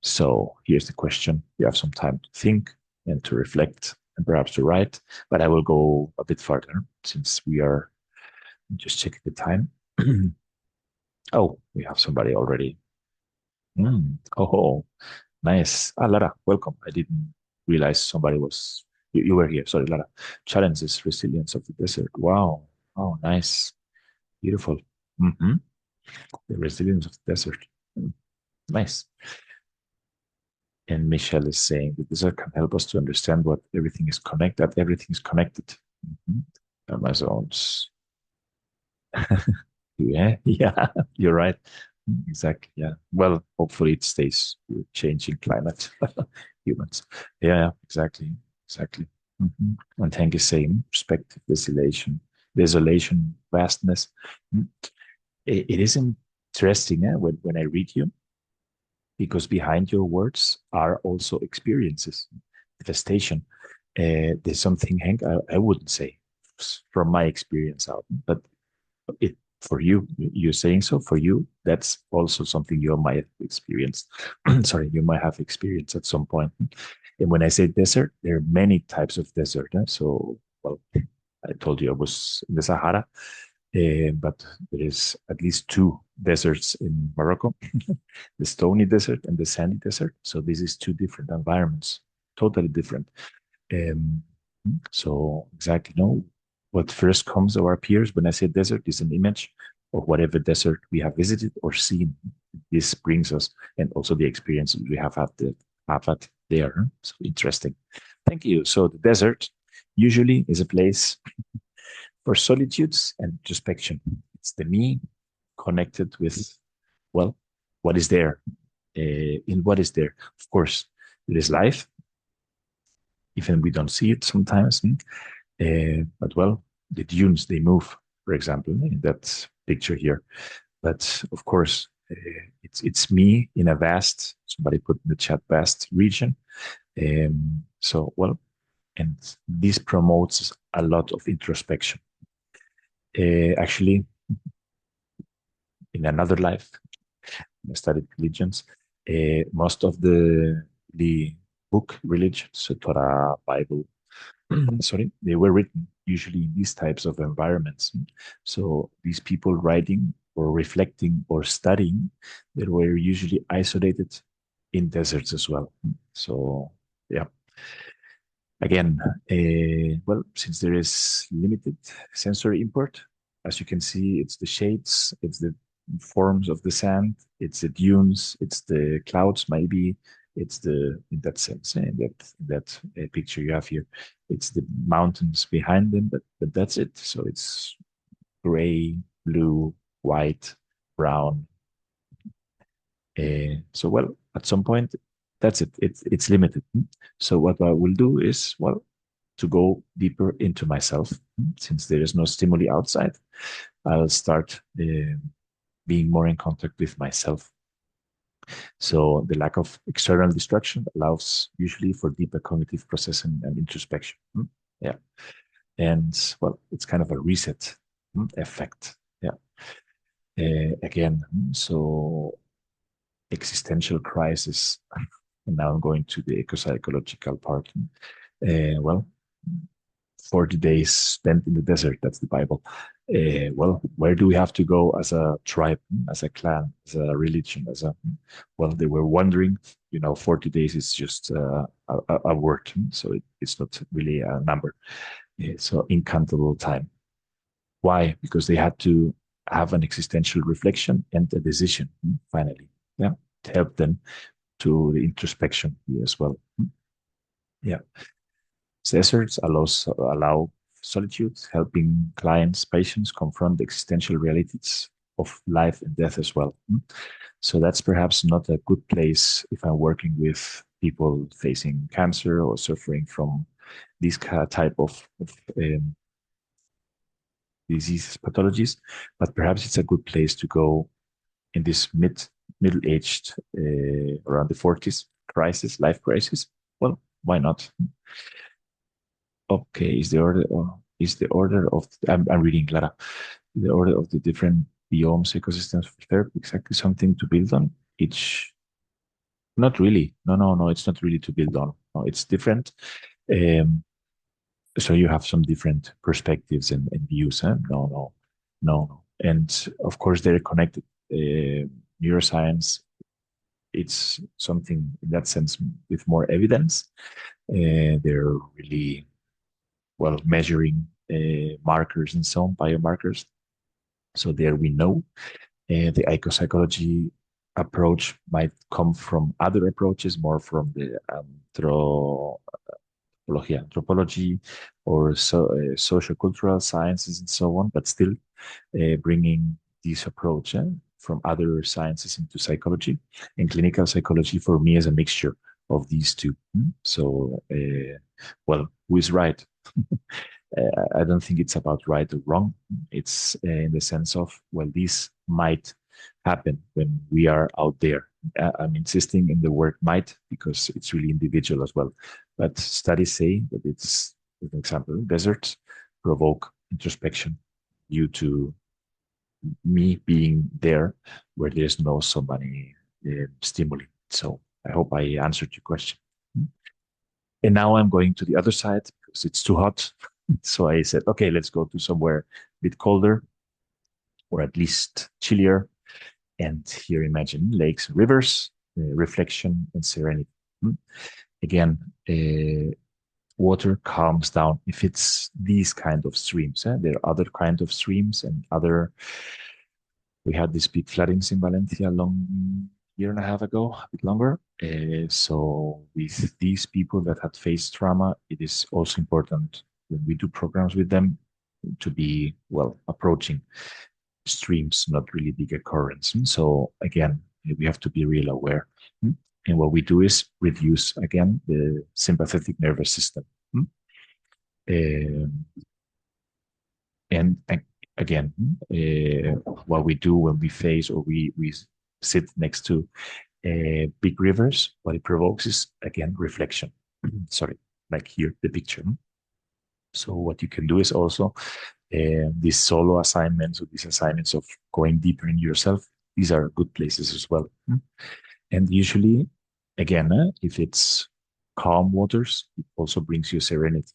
So here's the question. You have some time to think and to reflect and perhaps to write, but I will go a bit further since we are just checking the time. Oh, we have somebody already. Oh, nice. Ah, Lara, welcome. I didn't realize somebody was, you were here. Sorry, Lara. Challenges, resilience of the desert. Wow. Oh, nice. Beautiful. Hmm. The resilience of the desert. Mm, nice. And Michelle is saying the desert can help us to understand what everything is connected, that everything is connected. Mhm. Amazons. Yeah, yeah, you're right. Exactly. Yeah. Well, hopefully it stays with changing climate. Humans. Yeah, yeah, exactly. Exactly. Mhm. And Hank is saying perspective, desolation, vastness. Mm. It is interesting when I read you because behind your words are also experiences, devastation. There's something, Hank, I wouldn't say from my experience out, but it for you, you're saying so for you, that's also something you might have experienced. Sorry, you might have experienced at some point. And when I say desert, there are many types of desert. So, well, I told you I was in the Sahara, but there is at least two deserts in Morocco, the stony desert and the sandy desert. So this is two different environments, totally different. Um, so exactly, no, what first comes or appears when I say desert is an image of whatever desert we have visited or seen. This brings us, and also the experiences we have had there. So interesting. Thank you. So the desert usually is a place for solitudes and introspection. It's the me connected with, well, what is there. In what is there? Of course, there is life, even we don't see it sometimes. But well, the dunes, they move, for example, in that picture here. But of course, it's me in a vast, somebody put in the chat, vast region. So, well, and this promotes a lot of introspection. Actually, in another life, I studied religions. Most of the book religions, so Torah, Bible, sorry, they were written usually in these types of environments. So these people writing or reflecting or studying, they were usually isolated in deserts as well. So yeah, again, well, since there is limited sensory input, as you can see, it's the shades, it's the forms of the sand, it's the dunes, it's the clouds, maybe it's the in that sense, in that picture you have here, it's the mountains behind them, but that's it. So it's gray, blue, white, brown. So well, at some point, that's it. It's limited. So what I will do is well to go deeper into myself. Since there is no stimuli outside, I'll start being more in contact with myself. So the lack of external distraction allows usually for deeper cognitive processing and introspection. Yeah. And well, it's kind of a reset effect. Yeah. Again, so existential crisis. And now I'm going to the eco-psychological part. Well, 40 days spent in the desert. That's the Bible. Well, where do we have to go as a tribe, as a clan, as a religion, as a, well, they were wondering, 40 days is just a word. So it's not really a number. So incountable time. Why? Because they had to have an existential reflection and a decision finally. Yeah. To help them to the introspection as well. Yeah. Deserts allow solitude, helping clients, patients confront the existential realities of life and death as well. So that's perhaps not a good place if I'm working with people facing cancer or suffering from this type of diseases, pathologies. But perhaps it's a good place to go in this middle-aged, around the 40s crisis, life crisis. Well, why not? Okay, is the order of I'm reading Clara. The order of the different biomes, ecosystems for therapy exactly something to build on? Each Not really. No, no, no. It's not really to build on. No, it's different. Um, so you have some different perspectives and views. Huh? No, no, no, no. And of course, they're connected. Neuroscience, it's something in that sense with more evidence. They're really well measuring markers and so on, biomarkers. So there we know the ecopsychology approach might come from other approaches, more from the anthropology or social cultural sciences and so on, but still bringing this approach from other sciences into psychology. And clinical psychology for me is a mixture of these two. So, well, who is right? I don't think it's about right or wrong. It's in the sense of, well, this might happen when we are out there. I'm insisting in the word might because it's really individual as well. But studies say that it's, for example, deserts provoke introspection due to me being there where there's no so many stimuli. So I hope I answered your question. And now I'm going to the other side because it's too hot. So I said, okay, let's go to somewhere a bit colder or at least chillier. And here imagine lakes, rivers, reflection, and serenity. Again, water calms down if it's these kind of streams. There are other kind of streams and other. We had these big floodings in Valencia a long year and a half ago, a bit longer. So with these people that had faced trauma, it is also important when we do programs with them to be well approaching streams, not really big occurrence. So again, we have to be real aware. And what we do is reduce again the sympathetic nervous system. Um, and again, what we do when we face or we sit next to big rivers, what it provokes is again reflection. Sorry, like here the picture. So what you can do is also these solo assignments or these assignments of going deeper in yourself. These are good places as well. And usually, again, if it's calm waters, it also brings you serenity.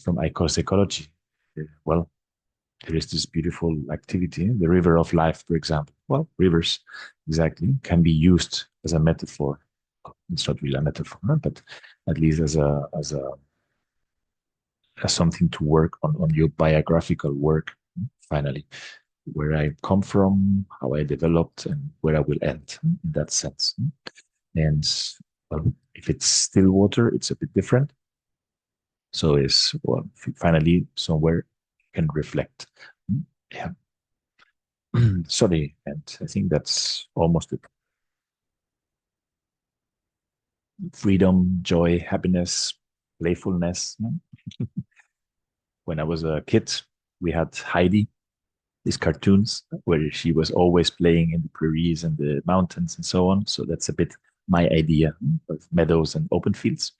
From ecology, well, there is this beautiful activity, the river of life, for example. Well, rivers exactly can be used as a metaphor. It's not really a metaphor, but at least as something to work on your biographical work. Finally, where I come from, how I developed, and where I will end in that sense. And well, if it's still water, it's a bit different. So it's well, finally somewhere you can reflect. Yeah. Sorry, and I think that's almost it. Freedom, joy, happiness, playfulness. When I was a kid, we had Heidi, these cartoons where she was always playing in the prairies and the mountains and so on. So that's a bit my idea of meadows and open fields.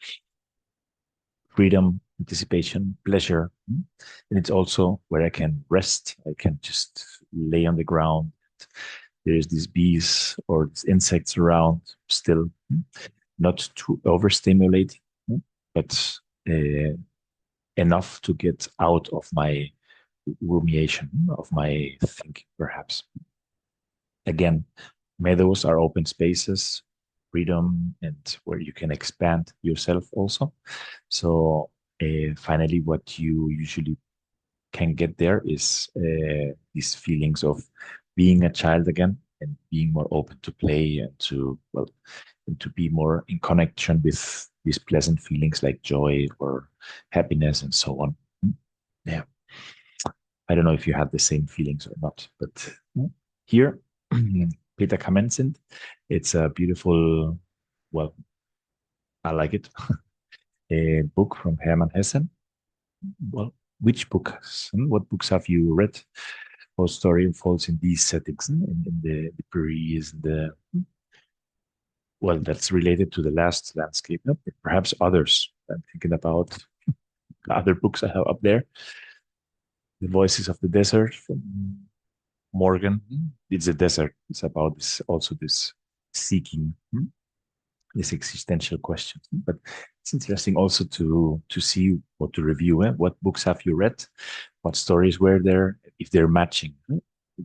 Freedom, anticipation, pleasure. And it's also where I can rest. I can just lay on the ground. There's these bees or these insects around still, not too overstimulating, but enough to get out of my rumination, of my thinking, perhaps. Again, meadows are open spaces, freedom, and where you can expand yourself also. So, finally, what you usually can get there is these feelings of being a child again and being more open to play and to, well, and to be more in connection with these pleasant feelings like joy or happiness and so on. Yeah, I don't know if you had the same feelings or not, but here, Peter Kamenzind, it's a beautiful, well, I like it, a book from Hermann Hesse. Well, which books? What books have you read? What story falls in these settings, in the Paris, well, that's related to the last landscape, no? Perhaps others. I'm thinking about other books I have up there. The Voices of the Desert from Morgan. It's a desert. It's about this, also this seeking, this existential question. But it's interesting also to see what to review. What books have you read? What stories were there? If they're matching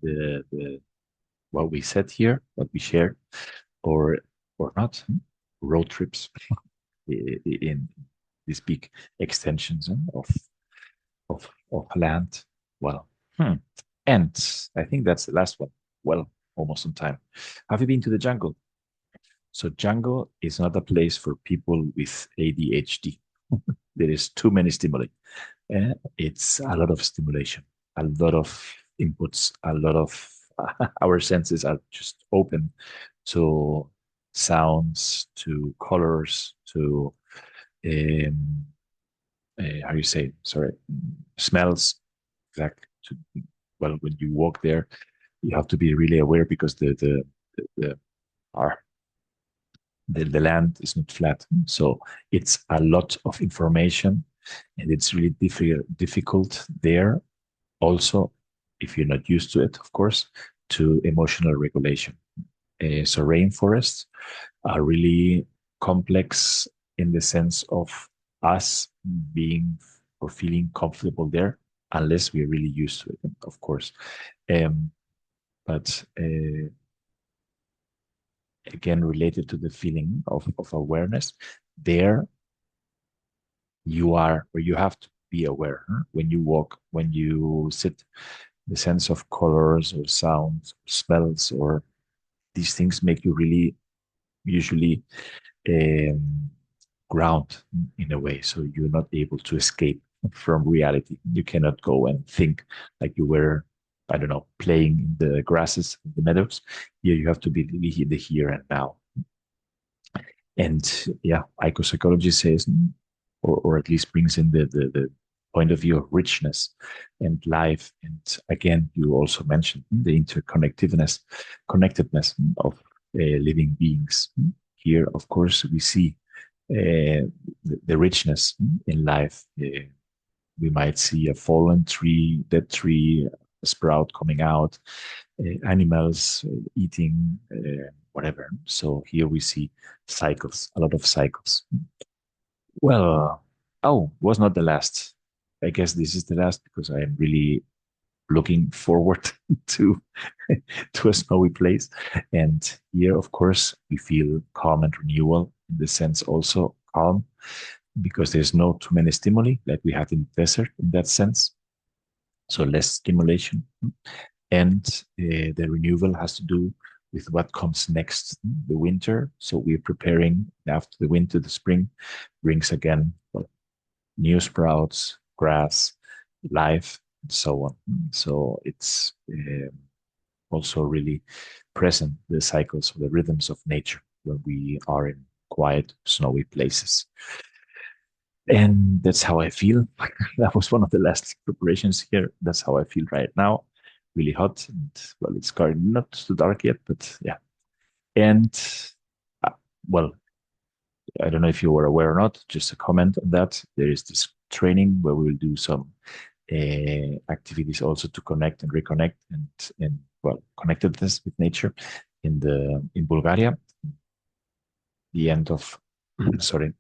the what we said here, what we shared, or or not. Road trips in these big extensions of land. Well, hmm. And I think that's the last one. Well, almost on time. Have you been to the jungle? So jungle is not a place for people with ADHD. There is too many stimuli. It's a lot of stimulation, a lot of inputs, a lot of our senses are just open to sounds, to colors, to um, how you say, sorry, smells. Exactly. Well, when you walk there, you have to be really aware because the our the land is not flat. So it's a lot of information and it's really difficult there also, if you're not used to it, of course, to emotional regulation. So rainforests are really complex in the sense of us being or feeling comfortable there, unless we're really used to it, of course. Um, but again, related to the feeling of awareness, there you are, or you have to be aware, when you walk, when you sit, the sense of colors or sounds, or smells, or these things make you really usually um, ground in a way. So you're not able to escape from reality. You cannot go and think like you were, I don't know, playing in the grasses, in the meadows. Here you have to be really in the here and now. And yeah, ecopsychology says, or at least brings in the point of view of richness and life. And again, you also mentioned the interconnectedness, connectedness of living beings. Here, of course, we see the richness in life. We might see a fallen tree, dead tree, a sprout coming out, animals eating, whatever. So here we see cycles, a lot of cycles. Well, oh, was not the last. I guess this is the last because I am really looking forward to to a snowy place. And here, of course, we feel calm and renewal in the sense also calm because there's no too many stimuli like we have in the desert in that sense. So less stimulation. And the renewal has to do with what comes next, the winter. So we're preparing after the winter, the spring brings again, well, new sprouts, grass, life, and so on. So it's also really present, the cycles or the rhythms of nature when we are in quiet, snowy places. And that's how I feel. That was one of the last preparations here. That's how I feel right now. Really hot. And, well, it's not too dark yet, but yeah. And uh, well, I don't know if you were aware or not, just a comment on that. There is this training where we will do some activities also to connect and reconnect and well, connectedness with nature in Bulgaria, the end of sorry,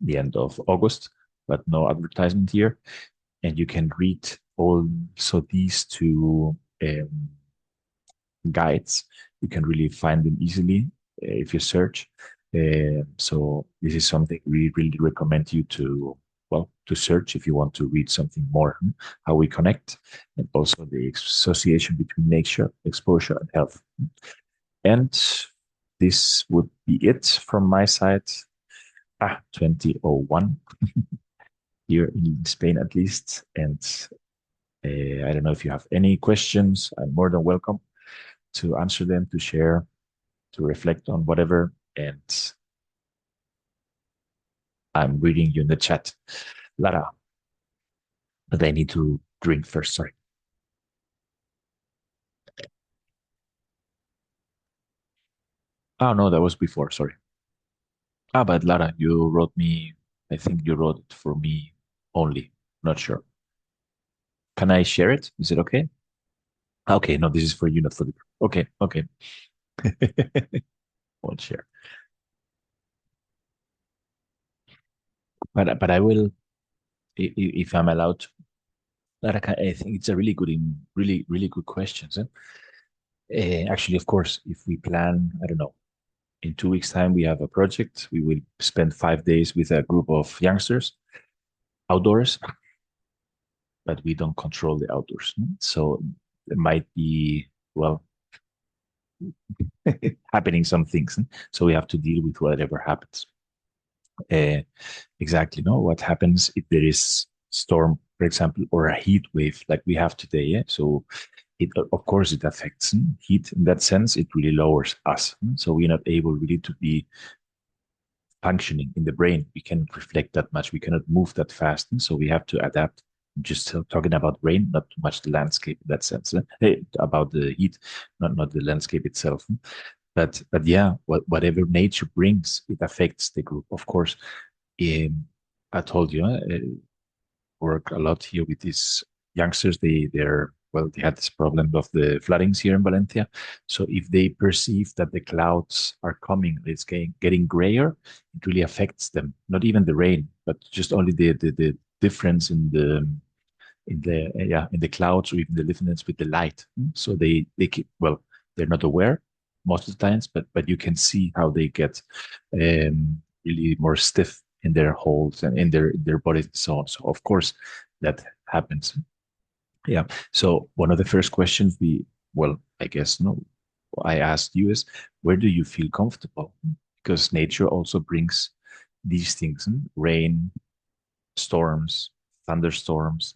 the end of August, but no advertisement here. And you can read also these two guides. You can really find them easily if you search. So this is something we really recommend you to well to search if you want to read something more how we connect and also the association between nature, exposure, and health. And this would be it from my side. 2001 here in Spain at least. And I don't know if you have any questions. I'm more than welcome to answer them, to share, to reflect on whatever. And I'm reading you in the chat. Lara, but I need to drink first. Sorry. Oh, no, that was before. Sorry. Ah, but Lara, you wrote me, I think you wrote it for me only. Not sure. Can I share it? Is it okay? Okay, no, this is for you, not for the group. Okay, okay. Won't share. But I will, if I'm allowed. Lara, I think it's a really good, really good questions. Actually, of course, if we plan, I don't know, in 2 weeks' time, we have a project. We will spend 5 days with a group of youngsters outdoors, but we don't control the outdoors. So there might be, well, happening some things. So we have to deal with whatever happens. Uh, exactly. No, what happens if there is storm, for example, or a heat wave like we have today? Yeah? So it, of course, it affects heat in that sense. It really lowers us. So we're not able really to be functioning in the brain. We cannot reflect that much. We cannot move that fast. And so we have to adapt. Just talking about brain, not too much the landscape in that sense. Hey, about the heat, not the landscape itself. But yeah, whatever nature brings, it affects the group. Of course, I told you, work a lot here with these youngsters. They're well, they had this problem of the floodings here in Valencia. So if they perceive that the clouds are coming, it's getting grayer, it really affects them. Not even the rain, but just only the difference in the clouds or even the difference with the light. So they keep, well, they're not aware most of the times, but you can see how they get really more stiff in their holds and in their bodies and so on. So of course that happens. Yeah. So one of the first questions well, I guess no, I asked you is where do you feel comfortable? Because nature also brings these things, rain, storms, thunderstorms.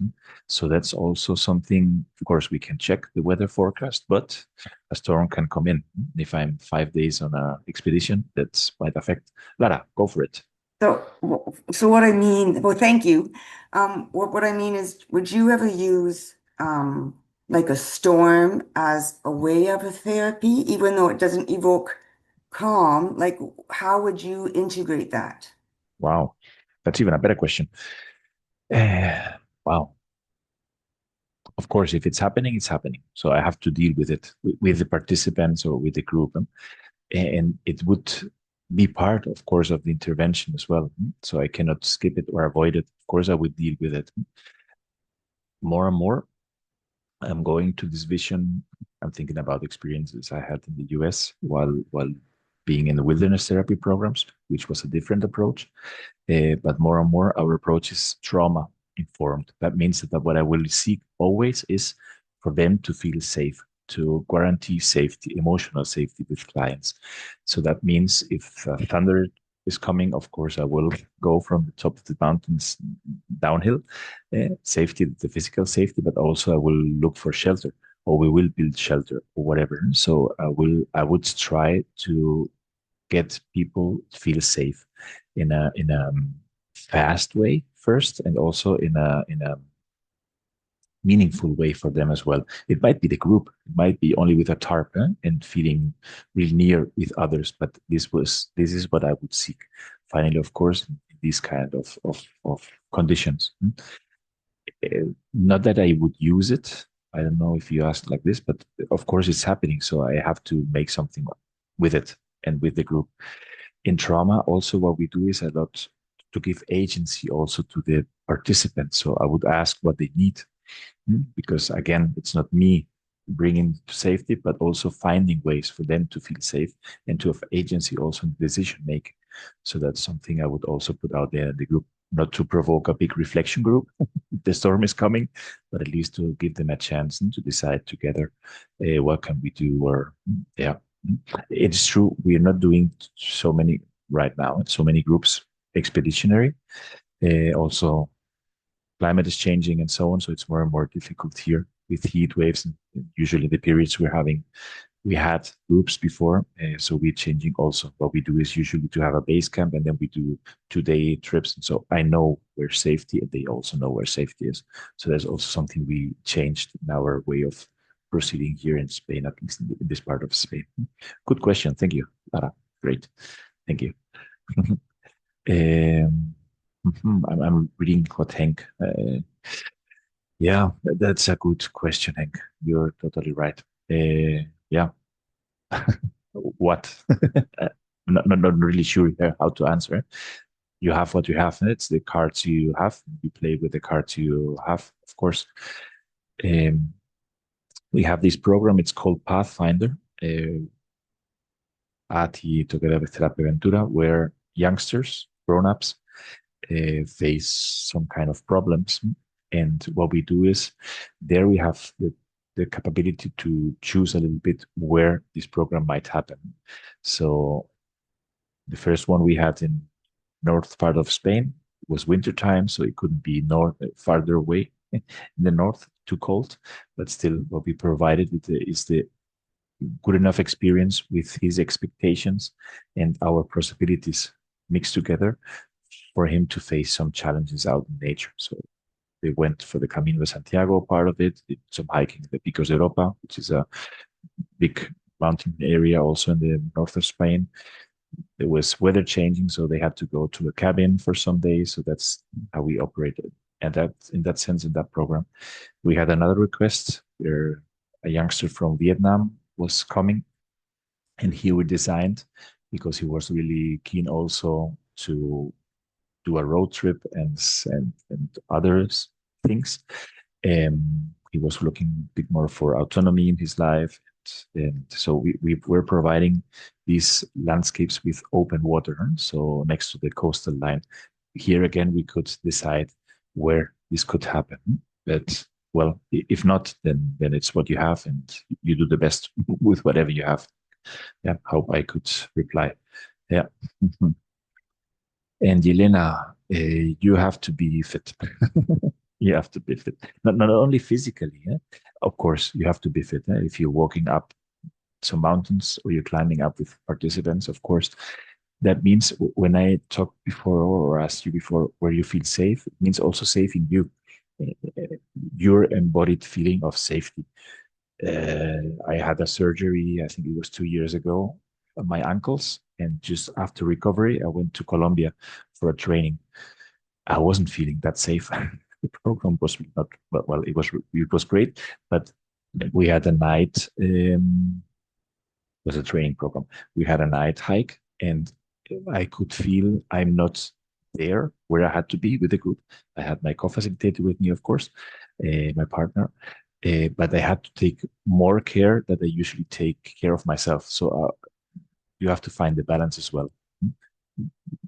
So that's also something, of course, we can check the weather forecast, but a storm can come in. If I'm 5 days on a expedition, that might affect. Lara, go for it. So, so what I mean, well, thank you. What I mean is, would you ever use like a storm as a way of a therapy, even though it doesn't evoke calm? Like, how would you integrate that? Wow. That's even a better question. Wow. Of course, if it's happening, it's happening. So I have to deal with it with the participants or with the group. And it would be part, of course, of the intervention as well. So I cannot skip it or avoid it. Of course, I would deal with it more and more. I'm going to this vision. I'm thinking about experiences I had in the US while being in the wilderness therapy programs, which was a different approach. But more and more, our approach is trauma informed. That means that what I will seek always is for them to feel safe, to guarantee safety, emotional safety with clients. So that means if thunder is coming, of course, I will go from the top of the mountains downhill, safety, the physical safety, but also I will look for shelter or we will build shelter or whatever. So I would try to get people feel safe in a fast way first, and also in a meaningful way for them as well. It might be the group, it might be only with a tarp and feeling real near with others, but this is what I would seek. Finally, of course, in these kind of conditions. Not that I would use it. I don't know if you asked like this, but of course it's happening. So I have to make something with it and with the group. In trauma, also what we do is a lot to give agency also to the participants. So I would ask what they need. Because again, it's not me bringing to safety, but also finding ways for them to feel safe and to have agency also in decision making. So that's something I would also put out there in the group, not to provoke a big reflection group. The storm is coming, but at least to give them a chance to decide together what can we do. Or yeah, it's true we're not doing so many right now, so many groups expeditionary. Also, climate is changing and so on, so it's more and more difficult here with heat waves. And usually, the periods we had groups before, so we're changing also. What we do is usually to have a base camp, and then we do 2-day trips. And so I know where safety, and they also know where safety is. So there's also something we changed in our way of proceeding here in Spain, at least in this part of Spain. Good question. Thank you, Lara. Great. Thank you. I'm reading what Hank. Yeah, that's a good question, Hank. You're totally right. Yeah, what? Not really sure how to answer. You have what you have. It's the cards you have. You play with the cards you have, of course. Um, we have this program. It's called Pathfinder, ATI Together with Terapia Ventura, where youngsters, grown-ups, face some kind of problems. And what we do is there we have the capability to choose a little bit where this program might happen. So the first one we had in north part of Spain was wintertime, so it couldn't be farther away in the north, too cold. But still, what we provided is the good enough experience with his expectations and our possibilities mixed together for him to face some challenges out in nature. So they went for the Camino de Santiago part of it, did some hiking in the Picos de Europa, which is a big mountain area also in the north of Spain. There was weather changing, so they had to go to a cabin for some days. So that's how we operated. And that, in that sense, in that program, we had another request where a youngster from Vietnam was coming, and he would designed because he was really keen also to do a road trip and other things. He was looking a bit more for autonomy in his life. And so we were providing these landscapes with open water. So next to the coastal line, here again, we could decide where this could happen. But well, if not, then it's what you have, and you do the best with whatever you have. Yeah, hope I could reply. Yeah. And Yelena, you have to be fit. You have to be fit. Not only physically, yeah? Of course, you have to be fit. If you're walking up some mountains or you're climbing up with participants, of course, that means when I talked before or asked you before where you feel safe, it means also safe in you, your embodied feeling of safety. I had a surgery, I think it was 2 years ago, on my ankles. And just after recovery, I went to Colombia for a training. I wasn't feeling that safe. The program was not well. It was great, but we had a night. Was a training program. We had a night hike, and I could feel I'm not there where I had to be with the group. I had my co-facilitator with me, of course, my partner, but I had to take more care that I usually take care of myself. So you have to find the balance as well.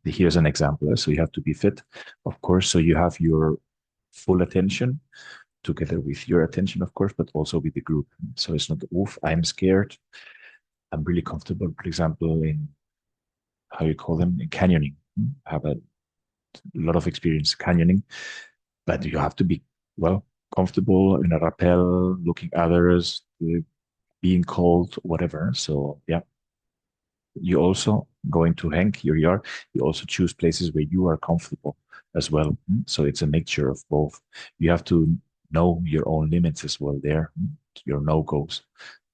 Here's an example. So you have to be fit, of course. So you have your full attention together with your attention, of course, but also with the group. So it's not, oof, I'm scared. I'm really comfortable, for example, in how you call them, in canyoning. I have a lot of experience canyoning, but you have to be, well, comfortable in a rappel, looking others, being cold, whatever. So yeah, you also going to Hank your yard, you also choose places where you are comfortable as well. So it's a mixture of both. You have to know your own limits as well there, your no-goes.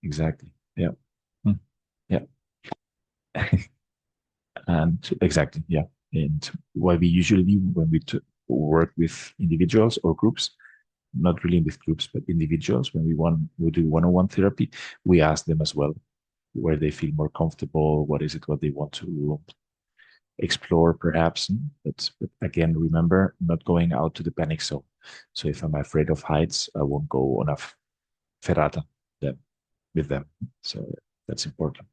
Exactly. Yeah. Yeah. And exactly, yeah. And what we usually do when we work with individuals or groups, not really with groups, but individuals, when we do one-on-one therapy, we ask them as well where they feel more comfortable, what is it what they want to explore perhaps. But again, remember, not going out to the panic zone. So if I'm afraid of heights, I won't go on a ferrata then with them. So that's important.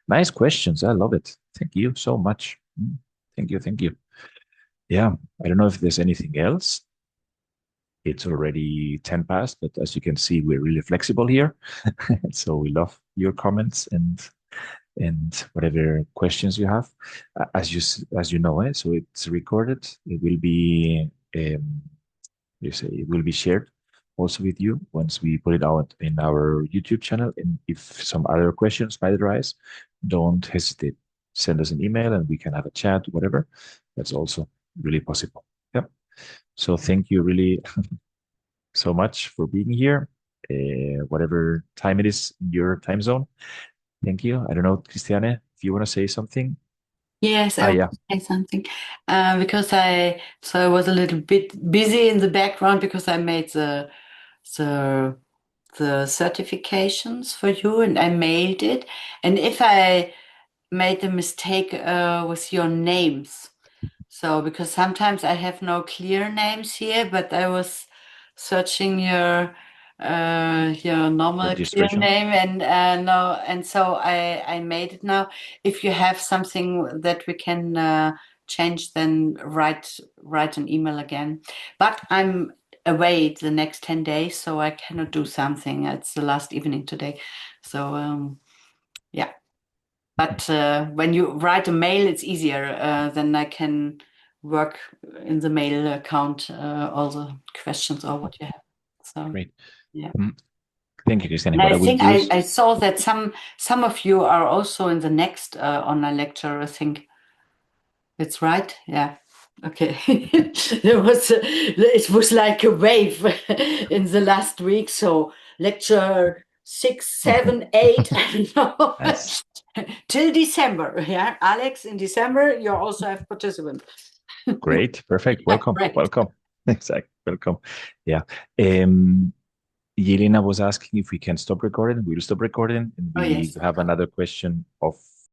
Nice questions. I love it. Thank you so much. Thank you. Thank you. Yeah, I don't know if there's anything else. It's already 10 past, but as you can see, we're really flexible here. So we love your comments and and whatever questions you have. As you know, so it's recorded. It will be you say it will be shared also with you once we put it out in our YouTube channel. And if some other questions might arise, don't hesitate. Send us an email and we can have a chat, whatever. That's also really possible. Yep. So thank you really so much for being here. Whatever time it is in your time zone. Thank you. I don't know, Christiane, if you want to say something. Yes, I Ah, want yeah. to say something because I was a little bit busy in the background because I made the the certifications for you and I mailed it. And if I made a mistake with your names, so because sometimes I have no clear names here, but I was searching your normal clear Registration. name and no, and so I made it now. If you have something that we can change, then write an email again. But I'm away the next 10 days, so I cannot do something. It's the last evening today, so yeah. But when you write a mail, it's easier. Then I can work in the mail account all the questions or what you have. So Great. yeah. Thank you, Christiane. And What I I will think do is I saw that some of you are also in the next online lecture. I think that's right. Yeah. Okay. It was like a wave in the last week. So lecture 6, 7, 8, I don't know, nice. till December. Yeah, Alex, in December you also have participants. Great. Perfect. Yeah, Welcome. right. Welcome. Exactly. Welcome. Yeah. Um, Yelena was asking if we can stop recording. We'll stop recording and Oh we yes. have another question of